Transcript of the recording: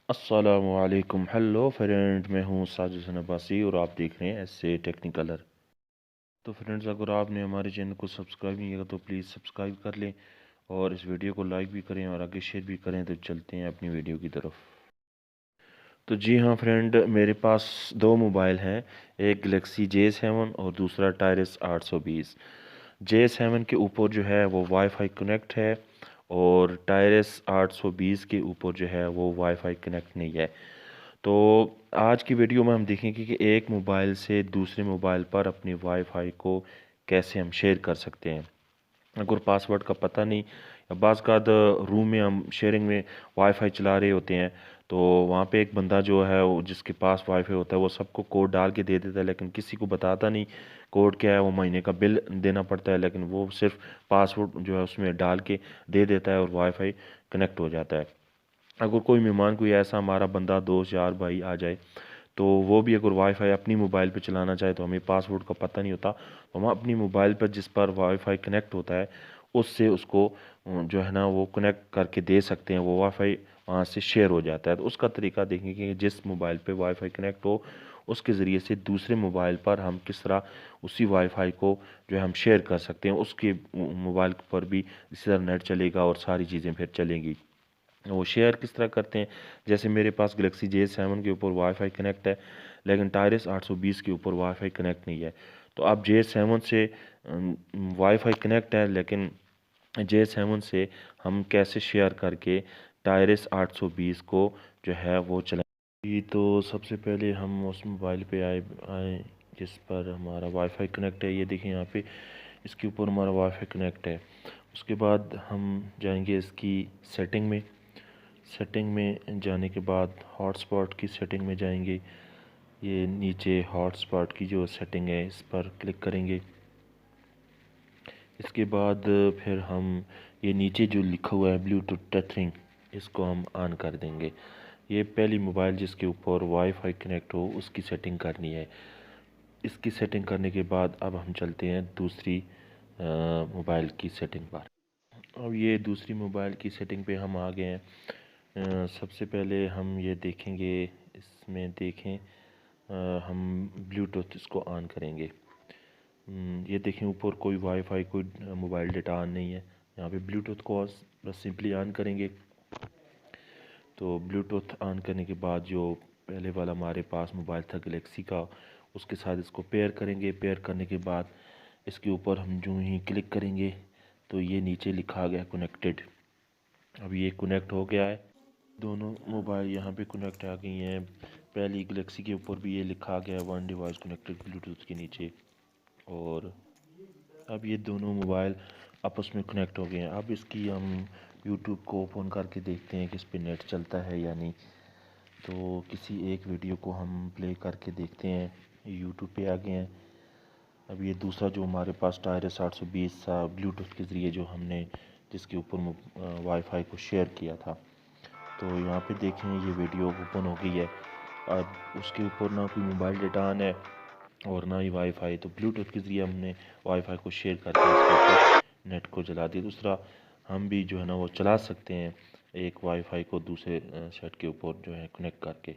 अस्सलामुअलैकुम। Hello friend, मैं हूँ साजिद अब्बासी और आप देख रहे हैं ऐसे टेक्निकलर। तो फ्रेंड्स, अगर आपने हमारे चैनल को सब्सक्राइब नहीं किया तो प्लीज़ सब्सक्राइब कर लें और इस वीडियो को लाइक भी करें और आगे शेयर भी करें। तो चलते हैं अपनी वीडियो की तरफ। तो जी हाँ फ्रेंड, मेरे पास दो मोबाइल हैं, एक गलेक्सी J7 और दूसरा टायरस 820। J7 के ऊपर जो है वो वाईफाई कनेक्ट है और टायरस 820 के ऊपर जो है वो वाईफाई कनेक्ट नहीं है। तो आज की वीडियो में हम देखेंगे कि एक मोबाइल से दूसरे मोबाइल पर अपनी वाईफाई को कैसे हम शेयर कर सकते हैं। अगर पासवर्ड का पता नहीं, या बाज़ रूम में हम शेयरिंग में वाईफाई चला रहे होते हैं तो वहाँ पे एक बंदा जो है वो जिसके पास वाईफाई होता है वो सबको कोड डाल के दे देता है, लेकिन किसी को बताता नहीं कोड क्या है। वो महीने का बिल देना पड़ता है, लेकिन वो सिर्फ पासवर्ड जो है उसमें डाल के दे देता है और वाईफाई कनेक्ट हो जाता है। अगर कोई मेहमान, कोई ऐसा हमारा बंदा, दोस्त, यार, भाई आ जाए तो वो भी अगर वाईफाई अपनी मोबाइल पे चलाना चाहे तो हमें पासवर्ड का पता नहीं होता, तो हम अपनी मोबाइल पर जिस पर वाईफाई कनेक्ट होता है उससे उसको जो है ना वो कनेक्ट करके दे सकते हैं। वो वाईफाई वहाँ से शेयर हो जाता है। तो उसका तरीका देखेंगे कि जिस मोबाइल पे वाईफाई कनेक्ट हो उसके ज़रिए से दूसरे मोबाइल पर हम किस तरह उसी वाईफाई को जो है हम शेयर कर सकते हैं। उसके मोबाइल पर भी इसी तरह नेट चलेगा और सारी चीज़ें फिर चलेंगी। वो शेयर किस तरह करते हैं, जैसे मेरे पास गलेक्सी J7 के ऊपर वाईफाई कनेक्ट है लेकिन टायरस 820 के ऊपर वाईफाई कनेक्ट नहीं है। तो अब J7 से वाईफाई कनेक्ट है लेकिन J7 से हम कैसे शेयर करके टायरस 820 को जो है वो चलाएं। तो सबसे पहले हम उस मोबाइल पे आए जिस पर हमारा वाईफाई कनेक्ट है। ये देखिए यहाँ पे इसके ऊपर हमारा वाईफाई कनेक्ट है। उसके बाद हम जाएंगे इसकी सेटिंग में जाने के बाद हॉटस्पॉट की सेटिंग में जाएंगे। ये नीचे हॉटस्पॉट की जो सेटिंग है इस पर क्लिक करेंगे। इसके बाद फिर हम ये नीचे जो लिखा हुआ है ब्लूटूथ टेथरिंग, इसको हम ऑन कर देंगे। ये पहली मोबाइल जिसके ऊपर वाईफाई कनेक्ट हो उसकी सेटिंग करनी है। इसकी सेटिंग करने के बाद अब हम चलते हैं दूसरी मोबाइल की सेटिंग पर। अब ये दूसरी मोबाइल की सेटिंग पे हम आ गए हैं। सबसे पहले हम ये देखेंगे, इसमें देखें हम ब्लूटूथ इसको ऑन करेंगे। ये देखें ऊपर कोई वाईफाई, कोई मोबाइल डेटा ऑन नहीं है। यहाँ पे ब्लूटूथ को बस सिंपली ऑन करेंगे। तो ब्लूटूथ ऑन करने के बाद जो पहले वाला हमारे पास मोबाइल था गलेक्सी का, उसके साथ इसको पेयर करेंगे। पेयर करने के बाद इसके ऊपर हम जो ही क्लिक करेंगे तो ये नीचे लिखा गया कनेक्टेड। अब ये कनेक्ट हो गया है। दोनों मोबाइल यहाँ पे कनेक्ट आ गई हैं। पहली गलेक्सी के ऊपर भी ये लिखा गया है वन डिवाइस कनेक्टेड ब्लूटूथ के नीचे। और अब ये दोनों मोबाइल आपस में कनेक्ट हो गए हैं। अब इसकी हम यूट्यूब को ओपन करके देखते हैं कि इस पर नेट चलता है या नहीं। तो किसी एक वीडियो को हम प्ले करके देखते हैं। यूट्यूब पे आ गए हैं। अब ये दूसरा जो हमारे पास टायरस 820 था ब्लूटूथ के ज़रिए जो हमने जिसके ऊपर वाईफाई को शेयर किया था, तो यहाँ पे देखें ये वीडियो ओपन हो गई है। अब उसके ऊपर ना कोई मोबाइल डेटा ऑन है और ना ही वाईफाई। तो ब्लूटूथ के ज़रिए हमने वाईफाई को शेयर करके इसके ऊपर नेट को जला दिया। दूसरा हम भी जो है ना वो चला सकते हैं एक वाईफाई को दूसरे सेट के ऊपर जो है कनेक्ट करके।